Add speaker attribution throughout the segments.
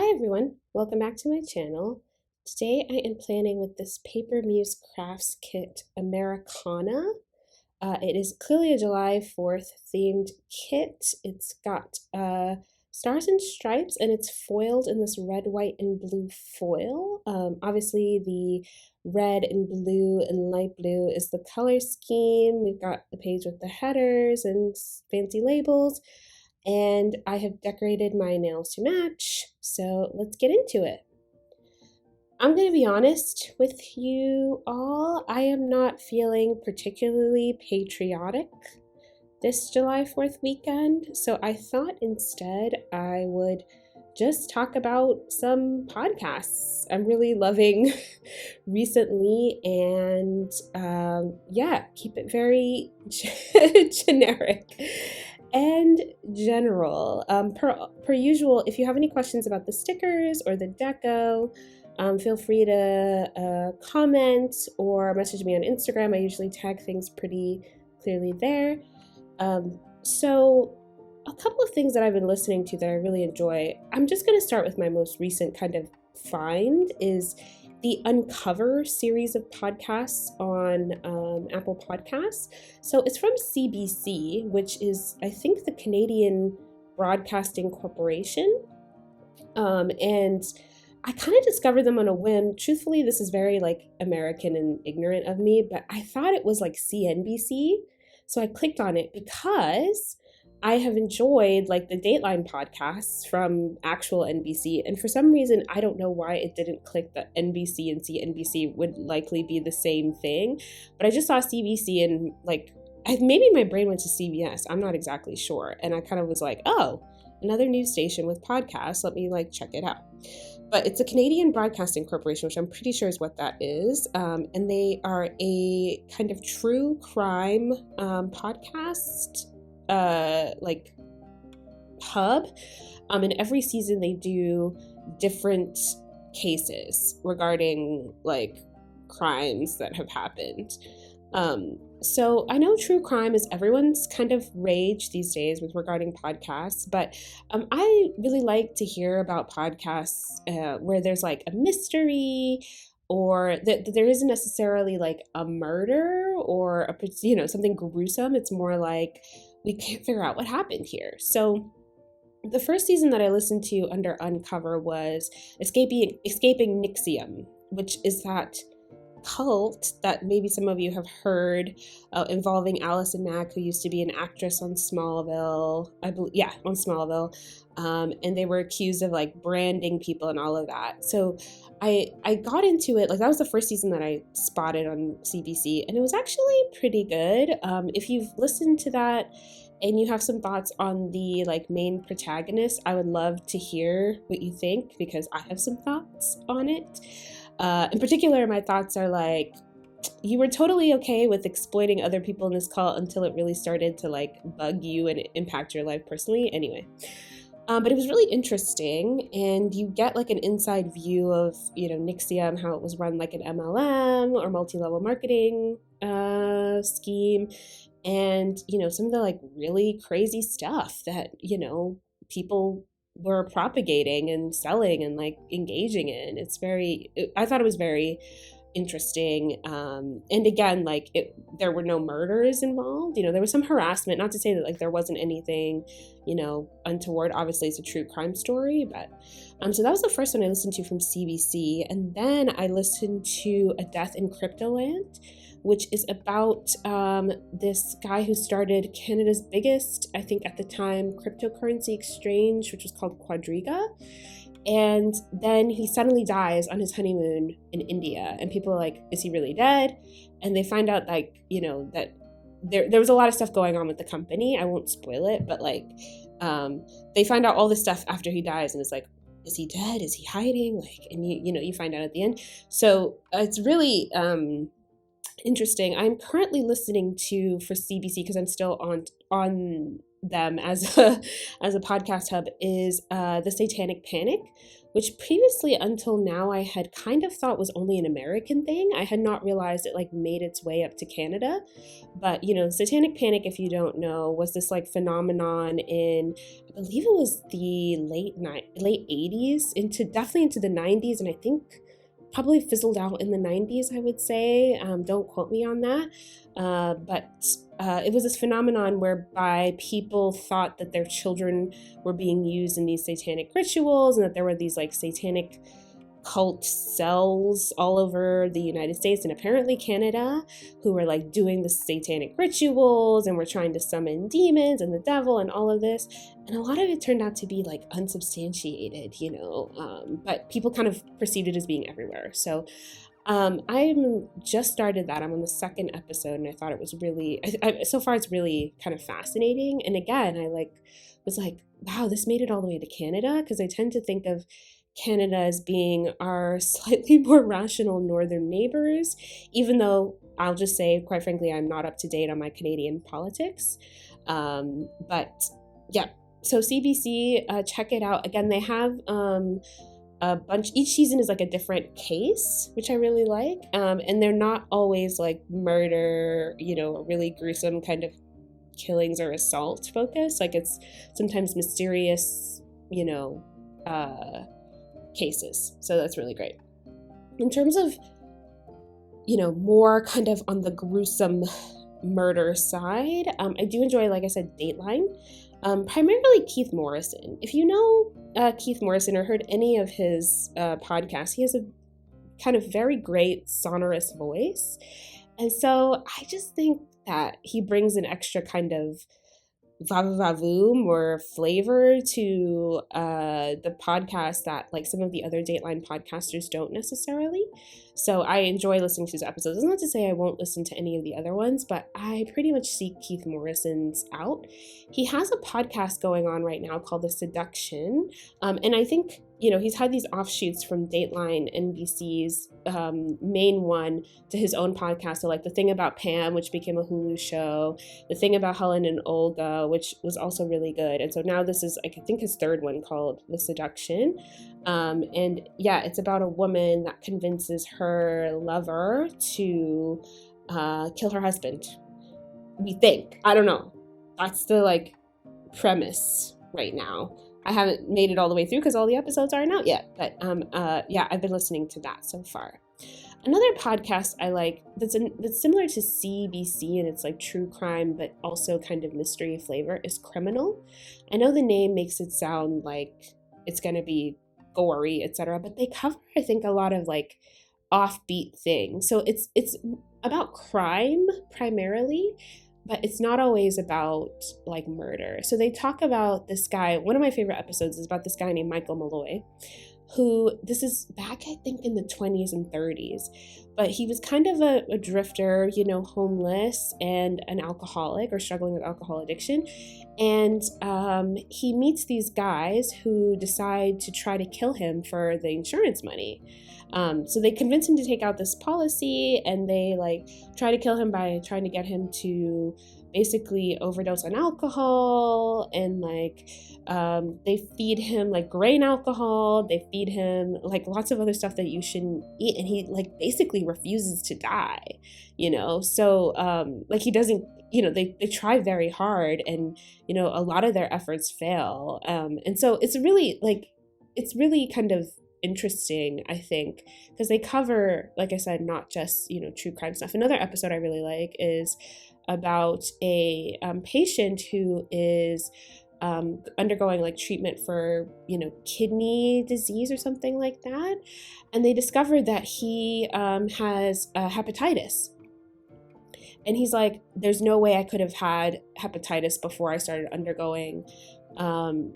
Speaker 1: Hi everyone, welcome back to my channel. Today I am planning with this PaperMuseCrafts kit Americana. It is clearly a July 4th themed kit. It's got stars and stripes and it's foiled in this red, white, and blue foil. Obviously the red and blue and light blue is the color scheme. We've got the page with the headers and fancy labels. And I have decorated my nails to match, so let's get into it. I'm going to be honest with you all, I am not feeling particularly patriotic this July 4th weekend, so I thought instead I would just talk about some podcasts I'm really loving recently and keep it very generic and general. Per usual, if you have any questions about the stickers or the deco, feel free to comment or message me on Instagram. I usually tag things pretty clearly there. So a couple of things that I've been listening to that I really enjoy. I'm just going to start with my most recent kind of find is the Uncover series of podcasts on Apple Podcasts. So it's from CBC, which is, I think, the Canadian Broadcasting Corporation. And I kind of discovered them on a whim. Truthfully, this is very like American and ignorant of me, but I thought it was like CNBC. So I clicked on it because I have enjoyed like the Dateline podcasts from actual NBC, and for some reason I don't know why it didn't click that NBC and CNBC would likely be the same thing, but I just saw CBC and like maybe my brain went to CBS, I'm not exactly sure, and I kind of was like, oh, another news station with podcasts, let me like check it out. But it's a Canadian Broadcasting Corporation, which I'm pretty sure is what that is, and they are a kind of true crime podcast like hub, and every season they do different cases regarding like crimes that have happened. So I know true crime is everyone's kind of rage these days with regarding podcasts, but I really like to hear about podcasts where there's like a mystery, or that there isn't necessarily like a murder or something gruesome. It's more like we can't figure out what happened here. So the first season that I listened to under Uncover was Escaping Nixium, which is that cult that maybe some of you have heard involving Allison Mack, who used to be an actress on Smallville, I believe, yeah, on Smallville, and they were accused of like branding people and all of that. So I got into it, like that was the first season that I spotted on CBC, and it was actually pretty good. If you've listened to that and you have some thoughts on the like main protagonist, I would love to hear what you think, because I have some thoughts on it. In particular, my thoughts are like, you were totally okay with exploiting other people in this cult until it really started to like bug you and impact your life personally. Anyway, but it was really interesting, and you get like an inside view of, Nixium, how it was run like an MLM or multi-level marketing scheme, and, some of the like really crazy stuff that, people were propagating and selling and like engaging in. I thought it was very interesting. And again, like there were no murders involved. There was some harassment, not to say that like there wasn't anything, untoward. Obviously it's a true crime story, but so that was the first one I listened to from CBC. And then I listened to A Death in Cryptoland, which is about this guy who started Canada's biggest, I think at the time, cryptocurrency exchange, which was called Quadriga. And then he suddenly dies on his honeymoon in India, and people are like, is he really dead? And they find out like, that there was a lot of stuff going on with the company. I won't spoil it, but like they find out all this stuff after he dies, and it's like, is he dead? Is he hiding? Like, and you find out at the end. So it's really interesting. I'm currently listening to, for CBC, because I'm still on them as a podcast hub is the Satanic Panic, which previously until now I had kind of thought was only an American thing. I had not realized it like made its way up to Canada. But the Satanic Panic, if you don't know, was this like phenomenon in, I believe it was the late 80s definitely into the 90s, and I think probably fizzled out in the 90s, I would say. Don't quote me on that. But it was this phenomenon whereby people thought that their children were being used in these satanic rituals, and that there were these like satanic cult cells all over the United States and apparently Canada who were like doing the satanic rituals and were trying to summon demons and the devil and all of this. And a lot of it turned out to be like unsubstantiated, but people kind of perceived it as being everywhere. So I'm just started that. I'm on the second episode, and I thought it was really, so far it's really kind of fascinating. And again, I was like, wow, this made it all the way to Canada, because I tend to think of Canada as being our slightly more rational northern neighbors, even though I'll just say, quite frankly, I'm not up to date on my Canadian politics. But yeah, so CBC, check it out. Again, they have a bunch, each season is like a different case, which I really like. And they're not always like murder, really gruesome kind of killings or assault focus. Like it's sometimes mysterious, cases. So that's really great. In terms of, more kind of on the gruesome murder side, I do enjoy, like I said, Dateline. Primarily Keith Morrison. If you know Keith Morrison or heard any of his podcasts, he has a kind of very great sonorous voice. And so I just think that he brings an extra kind of vavoom or flavor to the podcast that like some of the other Dateline podcasters don't necessarily. So I enjoy listening to his episodes. It's not to say I won't listen to any of the other ones, but I pretty much seek Keith Morrison's out. He has a podcast going on right now called The Seduction. And I think, he's had these offshoots from Dateline, NBC's main one, to his own podcast. So like The Thing About Pam, which became a Hulu show, The Thing About Helen and Olga, which was also really good. And so now this is, I think, his third one called The Seduction. And yeah, it's about a woman that convinces her lover to kill her husband. We think. I don't know. That's the like premise right now. I haven't made it all the way through because all the episodes aren't out yet. But yeah, I've been listening to that so far. Another podcast I like that's similar to CBC, and it's like true crime but also kind of mystery flavor, is Criminal. I know the name makes it sound like it's going to be gory, etc., but they cover, I think, a lot of like offbeat things. So it's about crime primarily, but it's not always about like murder. So they talk about this guy. One of my favorite episodes is about this guy named Michael Malloy, who, this is back, I think, in the 20s and 30s, but he was kind of a drifter, homeless and an alcoholic or struggling with alcohol addiction. And he meets these guys who decide to try to kill him for the insurance money. So they convince him to take out this policy, and they like try to kill him by trying to get him to basically overdose on alcohol, and like they feed him like grain alcohol, they feed him like lots of other stuff that you shouldn't eat, and he like basically refuses to die, so like he doesn't, they try very hard, and a lot of their efforts fail, and so it's really kind of interesting, I think, because they cover, like I said, not just true crime stuff. Another episode I really like is about a patient who is undergoing like treatment for kidney disease or something like that, and they discovered that he has hepatitis. And he's like, there's no way I could have had hepatitis before I started undergoing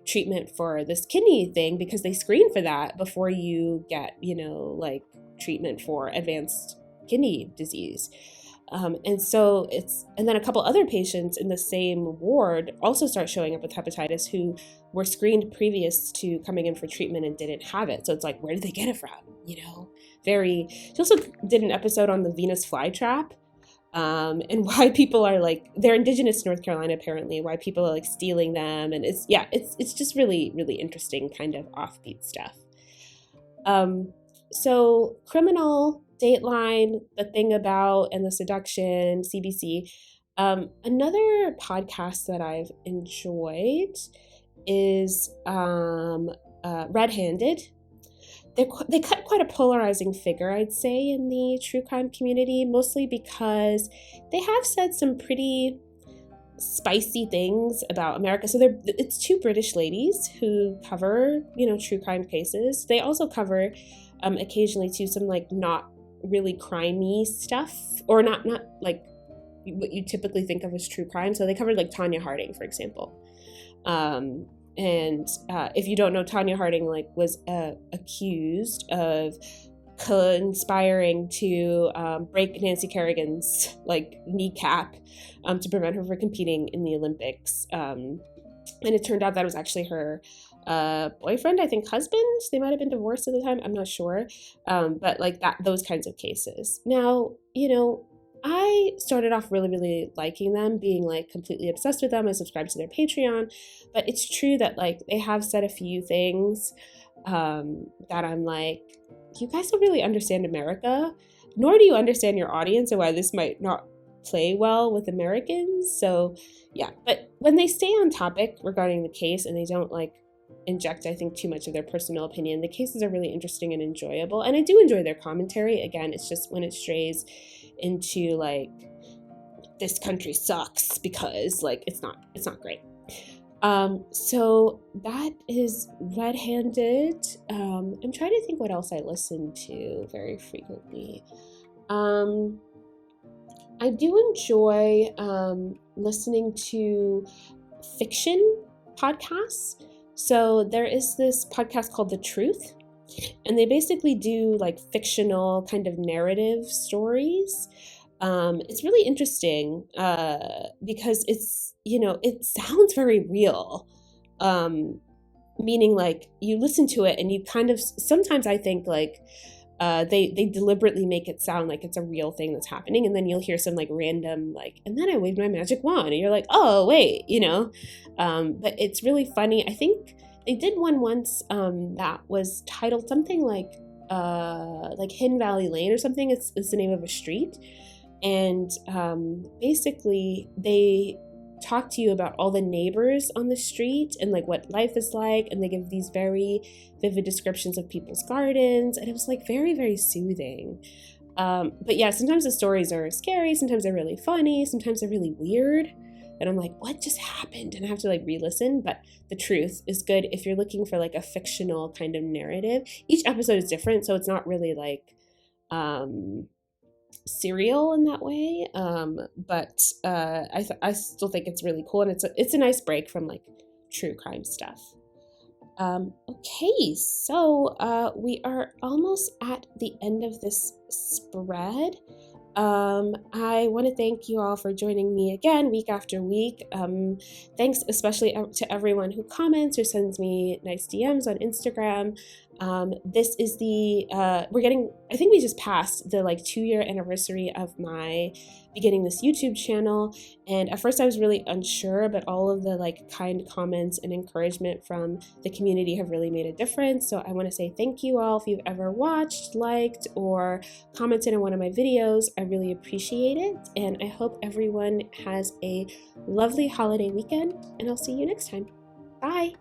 Speaker 1: treatment for this kidney thing, because they screen for that before you get, like treatment for advanced kidney disease. And then a couple other patients in the same ward also start showing up with hepatitis who were screened previous to coming in for treatment and didn't have it. So it's like, where did they get it from? She also did an episode on the Venus flytrap. and why people are like, they're indigenous to North Carolina apparently, why people are like stealing them, and it's just really, really interesting kind of offbeat stuff. So Criminal, Dateline, The Thing About, and The Seduction, CBC. Another podcast that I've enjoyed is Red Handed. They cut quite a polarizing figure, I'd say, in the true crime community, mostly because they have said some pretty spicy things about America. So it's two British ladies who cover, true crime cases. They also cover occasionally too some like not really crimey stuff, or not like what you typically think of as true crime. So they covered like Tanya Harding, for example. And if you don't know, Tanya Harding was accused of conspiring to break Nancy Kerrigan's kneecap to prevent her from competing in the Olympics. And it turned out that was actually her boyfriend, I think husband. They might have been divorced at the time. I'm not sure. But those kinds of cases. Now, I started off really, really liking them, being completely obsessed with them. I subscribed to their Patreon, but it's true that they have said a few things that I'm like, you guys don't really understand America, nor do you understand your audience and why this might not play well with Americans. So yeah, but when they stay on topic regarding the case and they don't inject, I think, too much of their personal opinion, the cases are really interesting and enjoyable. And I do enjoy their commentary. Again, it's just when it strays into this country sucks because it's not great. So that is Red Handed. I'm trying to think what else I listen to very frequently. I do enjoy listening to fiction podcasts. So there is this podcast called The Truth, and they basically do fictional kind of narrative stories. It's really interesting because it's, it sounds very real. Meaning you listen to it and you kind of, sometimes I think they deliberately make it sound like it's a real thing that's happening, and then you'll hear some random and then I waved my magic wand and you're like, oh wait, but it's really funny. I think they did one once that was titled something like Hidden Valley Lane or something. It's the name of a street, and basically they talk to you about all the neighbors on the street and what life is like, and they give these very vivid descriptions of people's gardens, and it was very, very soothing. But yeah, sometimes the stories are scary, sometimes they're really funny, sometimes they're really weird, and I'm like, what just happened? And I have to re-listen. But The Truth is good if you're looking for a fictional kind of narrative. Each episode is different, so it's not really serial in that way, but I still think it's really cool, and it's a nice break from true crime stuff. Okay, so we are almost at the end of this spread. I want to thank you all for joining me again week after week. Thanks especially to everyone who comments or sends me nice DMs on Instagram. This is I think we just passed the 2-year anniversary of my beginning this YouTube channel, and at first I was really unsure, but all of the kind comments and encouragement from the community have really made a difference. So I want to say thank you all. If you've ever watched, liked, or commented on one of my videos, I really appreciate it, and I hope everyone has a lovely holiday weekend, and I'll see you next time. Bye!